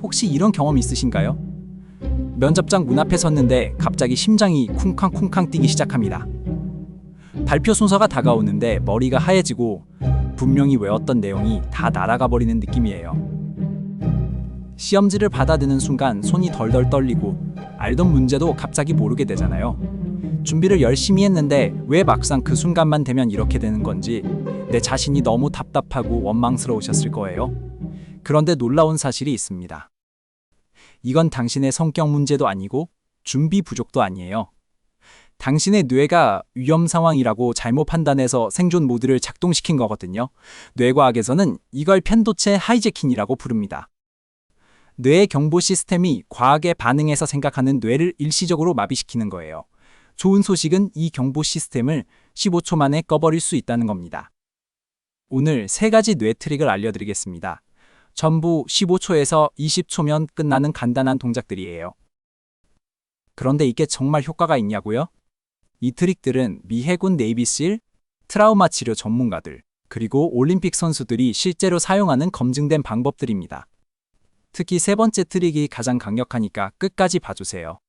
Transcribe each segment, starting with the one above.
혹시 이런 경험 있으신가요? 면접장 문 앞에 섰는데 갑자기 심장이 쿵쾅쿵쾅 뛰기 시작합니다. 발표 순서가 다가오는데 머리가 하얘지고 분명히 외웠던 내용이 다 날아가 버리는 느낌이에요. 시험지를 받아드는 순간 손이 덜덜 떨리고 알던 문제도 갑자기 모르게 되잖아요. 준비를 열심히 했는데 왜 막상 그 순간만 되면 이렇게 되는 건지 내 자신이 너무 답답하고 원망스러우셨을 거예요. 그런데 놀라운 사실이 있습니다. 이건 당신의 성격 문제도 아니고 준비 부족도 아니에요. 당신의 뇌가 위험 상황이라고 잘못 판단해서 생존 모드를 작동시킨 거거든요. 뇌과학에서는 이걸 편도체 하이제킹이라고 부릅니다. 뇌의 경보 시스템이 과학에 반응해서 생각하는 뇌를 일시적으로 마비시키는 거예요. 좋은 소식은 이 경보 시스템을 15초 만에 꺼버릴 수 있다는 겁니다. 오늘 3가지 뇌 트릭을 알려드리겠습니다. 전부 15초에서 20초면 끝나는 간단한 동작들이에요. 그런데 이게 정말 효과가 있냐고요? 이 트릭들은 미 해군 네이비실, 트라우마 치료 전문가들, 그리고 올림픽 선수들이 실제로 사용하는 검증된 방법들입니다. 특히 3번째 트릭이 가장 강력하니까 끝까지 봐주세요.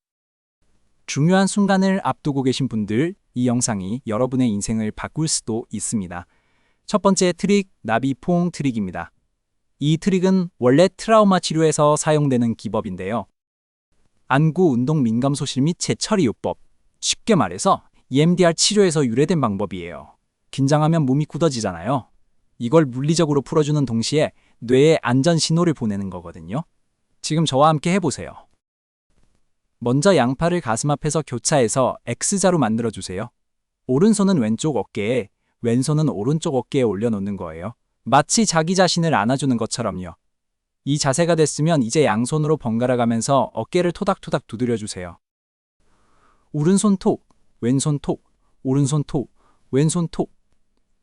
중요한 순간을 앞두고 계신 분들, 이 영상이 여러분의 인생을 바꿀 수도 있습니다. 첫 번째 트릭, 나비포옹 트릭입니다. 이 트릭은 원래 트라우마 치료에서 사용되는 기법인데요. 안구 운동 민감 소실 및 재처리 요법, 쉽게 말해서 EMDR 치료에서 유래된 방법이에요. 긴장하면 몸이 굳어지잖아요. 이걸 물리적으로 풀어주는 동시에 뇌에 안전 신호를 보내는 거거든요. 지금 저와 함께 해보세요. 먼저 양팔을 가슴 앞에서 교차해서 X자로 만들어주세요. 오른손은 왼쪽 어깨에, 왼손은 오른쪽 어깨에 올려놓는 거예요. 마치 자기 자신을 안아주는 것처럼요. 이 자세가 됐으면 이제 양손으로 번갈아 가면서 어깨를 토닥토닥 두드려주세요. 오른손 톡, 왼손 톡, 오른손 톡, 왼손 톡.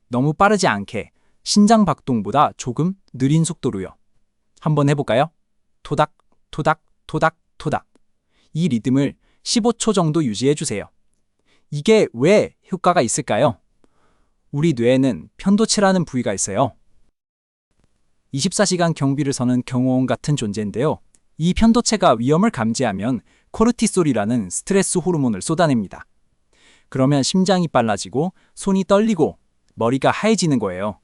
너무 빠르지 않게 심장 박동보다 조금 느린 속도로요. 한번 해볼까요? 토닥, 토닥, 토닥, 토닥. 이 리듬을 15초 정도 유지해주세요. 이게 왜 효과가 있을까요? 우리 뇌에는 편도체라는 부위가 있어요. 24시간 경비를 서는 경호원 같은 존재인데요. 이 편도체가 위험을 감지하면 코르티솔이라는 스트레스 호르몬을 쏟아냅니다. 그러면 심장이 빨라지고 손이 떨리고 머리가 하얘지는 거예요.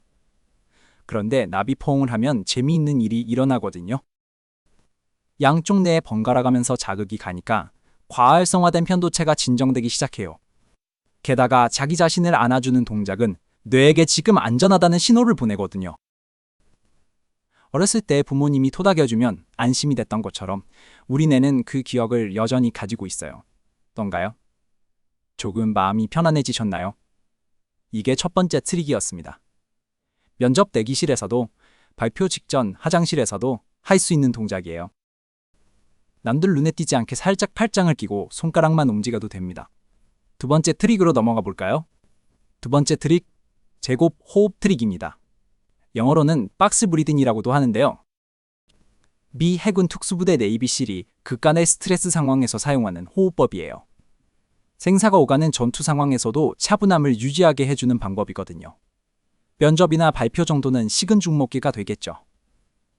그런데 나비포옹을 하면 재미있는 일이 일어나거든요. 양쪽 뇌에 번갈아 가면서 자극이 가니까 과활성화된 편도체가 진정되기 시작해요. 게다가 자기 자신을 안아주는 동작은 뇌에게 지금 안전하다는 신호를 보내거든요. 어렸을 때 부모님이 토닥여주면 안심이 됐던 것처럼 우리 뇌는 그 기억을 여전히 가지고 있어요. 어떤가요? 조금 마음이 편안해지셨나요? 이게 첫 번째 트릭이었습니다. 면접 대기실에서도, 발표 직전 화장실에서도 할 수 있는 동작이에요. 남들 눈에 띄지 않게 살짝 팔짱을 끼고 손가락만 움직여도 됩니다. 두 번째 트릭으로 넘어가 볼까요? 두 번째 트릭, 제곱 호흡 트릭입니다. 영어로는 박스 브리딩이라고도 하는데요. 미 해군 특수부대 네이비실이 극간의 스트레스 상황에서 사용하는 호흡법이에요. 생사가 오가는 전투 상황에서도 차분함을 유지하게 해주는 방법이거든요. 면접이나 발표 정도는 식은 죽 먹기가 되겠죠.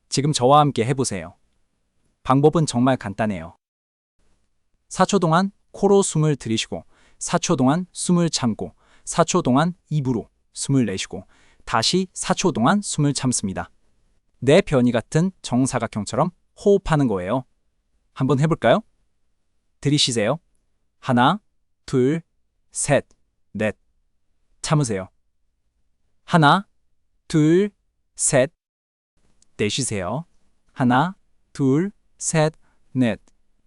지금 저와 함께 해보세요. 방법은 정말 간단해요. 4초 동안 코로 숨을 들이쉬고 4초 동안 숨을 참고 4초 동안 입으로 숨을 내쉬고 다시 4초 동안 숨을 참습니다. 내 변이 같은 정사각형처럼 호흡하는 거예요. 한번 해볼까요? 들이쉬세요. 하나, 둘, 셋, 넷. 참으세요. 하나, 둘, 셋. 내쉬세요. 하나, 둘, 셋, 넷.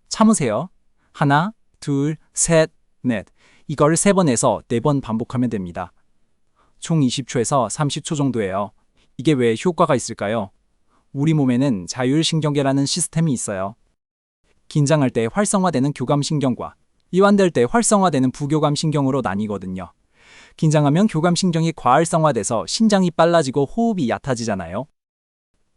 참으세요. 하나, 둘, 셋, 넷. 이걸 3번에서 4번 반복하면 됩니다. 총 20초에서 30초 정도예요. 이게 왜 효과가 있을까요? 우리 몸에는 자율신경계라는 시스템이 있어요. 긴장할 때 활성화되는 교감신경과 이완될 때 활성화되는 부교감신경으로 나뉘거든요. 긴장하면 교감신경이 과활성화돼서 심장이 빨라지고 호흡이 얕아지잖아요.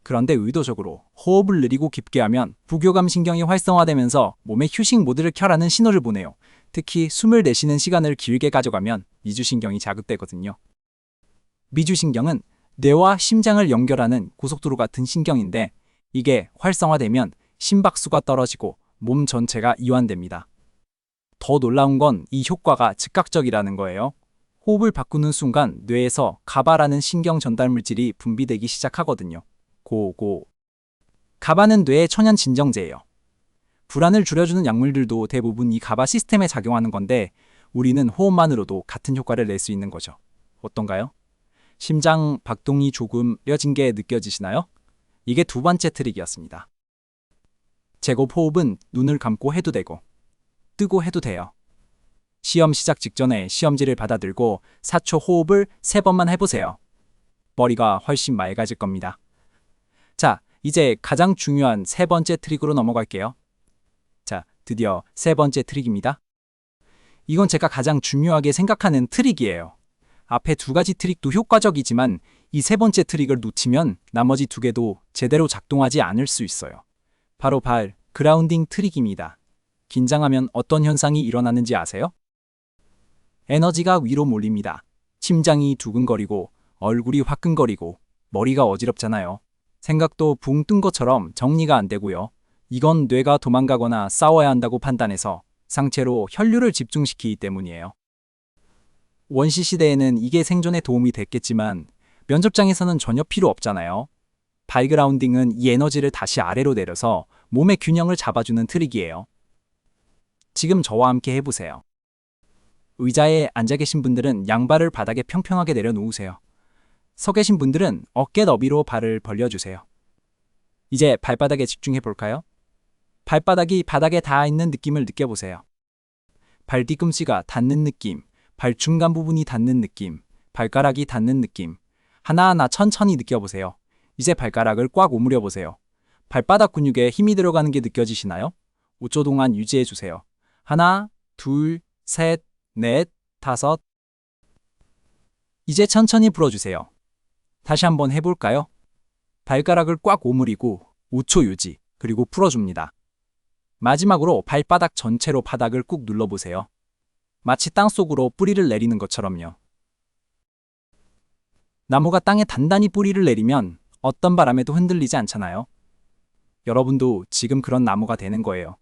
그런데 의도적으로 호흡을 느리고 깊게 하면 부교감신경이 활성화되면서 몸의 휴식 모드를 켜라는 신호를 보내요. 특히 숨을 내쉬는 시간을 길게 가져가면 미주신경이 자극되거든요. 미주신경은 뇌와 심장을 연결하는 고속도로 같은 신경인데 이게 활성화되면 심박수가 떨어지고 몸 전체가 이완됩니다. 더 놀라운 건 이 효과가 즉각적이라는 거예요. 호흡을 바꾸는 순간 뇌에서 가바라는 신경 전달 물질이 분비되기 시작하거든요. 고고. 가바는 뇌의 천연 진정제예요. 불안을 줄여주는 약물들도 대부분 이 가바 시스템에 작용하는 건데 우리는 호흡만으로도 같은 효과를 낼 수 있는 거죠. 어떤가요? 심장 박동이 조금 느려진 게 느껴지시나요? 이게 두 번째 트릭이었습니다. 제곱 호흡은 눈을 감고 해도 되고 뜨고 해도 돼요. 시험 시작 직전에 시험지를 받아들고 4초 호흡을 3번만 해보세요. 머리가 훨씬 맑아질 겁니다. 자, 이제 가장 중요한 세 번째 트릭으로 넘어갈게요. 자, 드디어 세 번째 트릭입니다. 이건 제가 가장 중요하게 생각하는 트릭이에요. 앞에 두 가지 트릭도 효과적이지만 이 세 번째 트릭을 놓치면 나머지 두 개도 제대로 작동하지 않을 수 있어요. 바로 그라운딩 트릭입니다. 긴장하면 어떤 현상이 일어나는지 아세요? 에너지가 위로 몰립니다. 심장이 두근거리고 얼굴이 화끈거리고 머리가 어지럽잖아요. 생각도 붕 뜬 것처럼 정리가 안 되고요. 이건 뇌가 도망가거나 싸워야 한다고 판단해서 상체로 혈류를 집중시키기 때문이에요. 원시 시대에는 이게 생존에 도움이 됐겠지만 면접장에서는 전혀 필요 없잖아요. 발그라운딩은 이 에너지를 다시 아래로 내려서 몸의 균형을 잡아주는 트릭이에요. 지금 저와 함께 해보세요. 의자에 앉아 계신 분들은 양발을 바닥에 평평하게 내려놓으세요. 서 계신 분들은 어깨 너비로 발을 벌려주세요. 이제 발바닥에 집중해 볼까요? 발바닥이 바닥에 닿아 있는 느낌을 느껴보세요. 발 뒤꿈치가 닿는 느낌, 발 중간 부분이 닿는 느낌, 발가락이 닿는 느낌, 하나하나 천천히 느껴보세요. 이제 발가락을 꽉 오므려 보세요. 발바닥 근육에 힘이 들어가는 게 느껴지시나요? 5초 동안 유지해 주세요. 하나, 둘, 셋, 넷, 다섯. 이제 천천히 풀어주세요. 다시 한번 해볼까요? 발가락을 꽉 오므리고 5초 유지, 그리고 풀어줍니다. 마지막으로 발바닥 전체로 바닥을 꾹 눌러보세요. 마치 땅속으로 뿌리를 내리는 것처럼요. 나무가 땅에 단단히 뿌리를 내리면 어떤 바람에도 흔들리지 않잖아요. 여러분도 지금 그런 나무가 되는 거예요.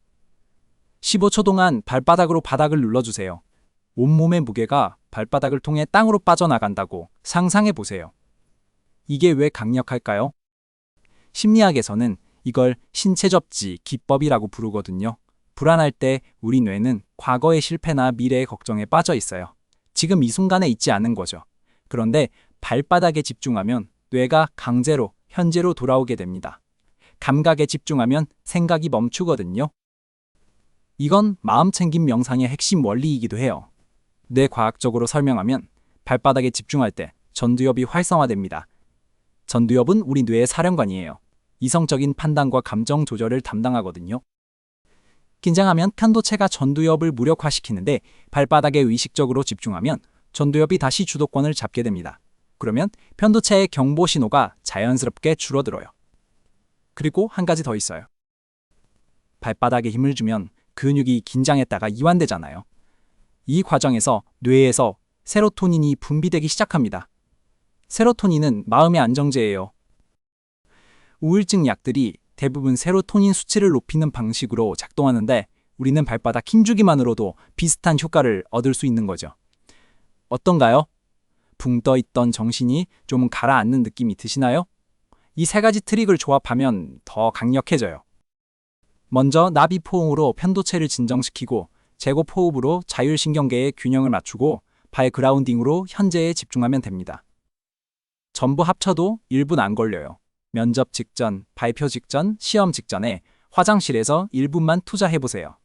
15초 동안 발바닥으로 바닥을 눌러주세요. 온몸의 무게가 발바닥을 통해 땅으로 빠져나간다고 상상해 보세요. 이게 왜 강력할까요? 심리학에서는 이걸 신체 접지 기법이라고 부르거든요. 불안할 때 우리 뇌는 과거의 실패나 미래의 걱정에 빠져 있어요. 지금 이 순간에 있지 않은 거죠. 그런데 발바닥에 집중하면 뇌가 강제로 현재로 돌아오게 됩니다. 감각에 집중하면 생각이 멈추거든요. 이건 마음챙김 명상의 핵심 원리이기도 해요. 뇌과학적으로 설명하면 발바닥에 집중할 때 전두엽이 활성화됩니다. 전두엽은 우리 뇌의 사령관이에요. 이성적인 판단과 감정 조절을 담당하거든요. 긴장하면 편도체가 전두엽을 무력화시키는데 발바닥에 의식적으로 집중하면 전두엽이 다시 주도권을 잡게 됩니다. 그러면 편도체의 경보 신호가 자연스럽게 줄어들어요. 그리고 한 가지 더 있어요. 발바닥에 힘을 주면 근육이 긴장했다가 이완되잖아요. 이 과정에서 뇌에서 세로토닌이 분비되기 시작합니다. 세로토닌은 마음의 안정제예요. 우울증 약들이 대부분 세로토닌 수치를 높이는 방식으로 작동하는데 우리는 발바닥 힘주기만으로도 비슷한 효과를 얻을 수 있는 거죠. 어떤가요? 붕 떠 있던 정신이 좀 가라앉는 느낌이 드시나요? 이 세 가지 트릭을 조합하면 더 강력해져요. 먼저 나비포옹으로 편도체를 진정시키고 제곱호흡으로 자율신경계의 균형을 맞추고 발그라운딩으로 현재에 집중하면 됩니다. 전부 합쳐도 1분 안 걸려요. 면접 직전, 발표 직전, 시험 직전에 화장실에서 1분만 투자해보세요.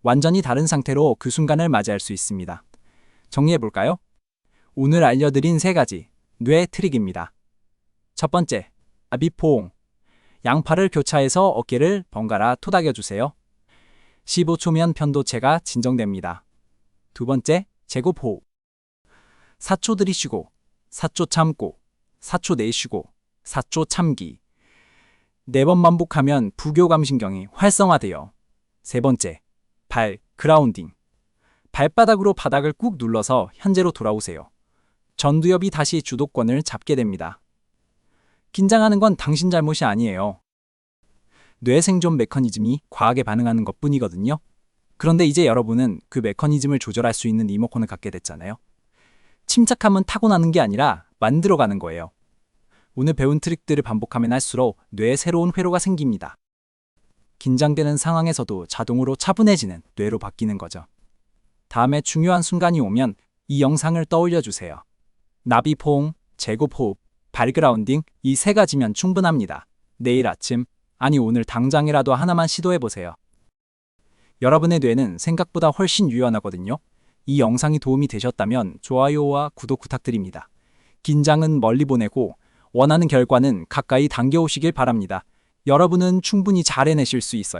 완전히 다른 상태로 그 순간을 맞이할 수 있습니다. 정리해볼까요? 오늘 알려드린 세 가지 뇌 트릭입니다. 첫 번째, 나비포옹. 양팔을 교차해서 어깨를 번갈아 토닥여주세요. 15초면 편도체가 진정됩니다. 두 번째, 제곱호흡. 4초 들이쉬고, 4초 참고, 4초 내쉬고, 4초 참기. 4번 반복하면 부교감신경이 활성화돼요. 세 번째, 그라운딩. 발바닥으로 바닥을 꾹 눌러서 현재로 돌아오세요. 전두엽이 다시 주도권을 잡게 됩니다. 긴장하는 건 당신 잘못이 아니에요. 뇌 생존 메커니즘이 과하게 반응하는 것뿐이거든요. 그런데 이제 여러분은 그 메커니즘을 조절할 수 있는 리모컨을 갖게 됐잖아요. 침착함은 타고나는 게 아니라 만들어가는 거예요. 오늘 배운 트릭들을 반복하면 할수록 뇌에 새로운 회로가 생깁니다. 긴장되는 상황에서도 자동으로 차분해지는 뇌로 바뀌는 거죠. 다음에 중요한 순간이 오면 이 영상을 떠올려 주세요. 나비포옹, 제곱호흡, 발그라운딩 이 세 가지면 충분합니다. 내일 아침, 아니 오늘 당장이라도 하나만 시도해보세요. 여러분의 뇌는 생각보다 훨씬 유연하거든요. 이 영상이 도움이 되셨다면 좋아요와 구독 부탁드립니다. 긴장은 멀리 보내고 원하는 결과는 가까이 당겨오시길 바랍니다. 여러분은 충분히 잘 해내실 수 있어요.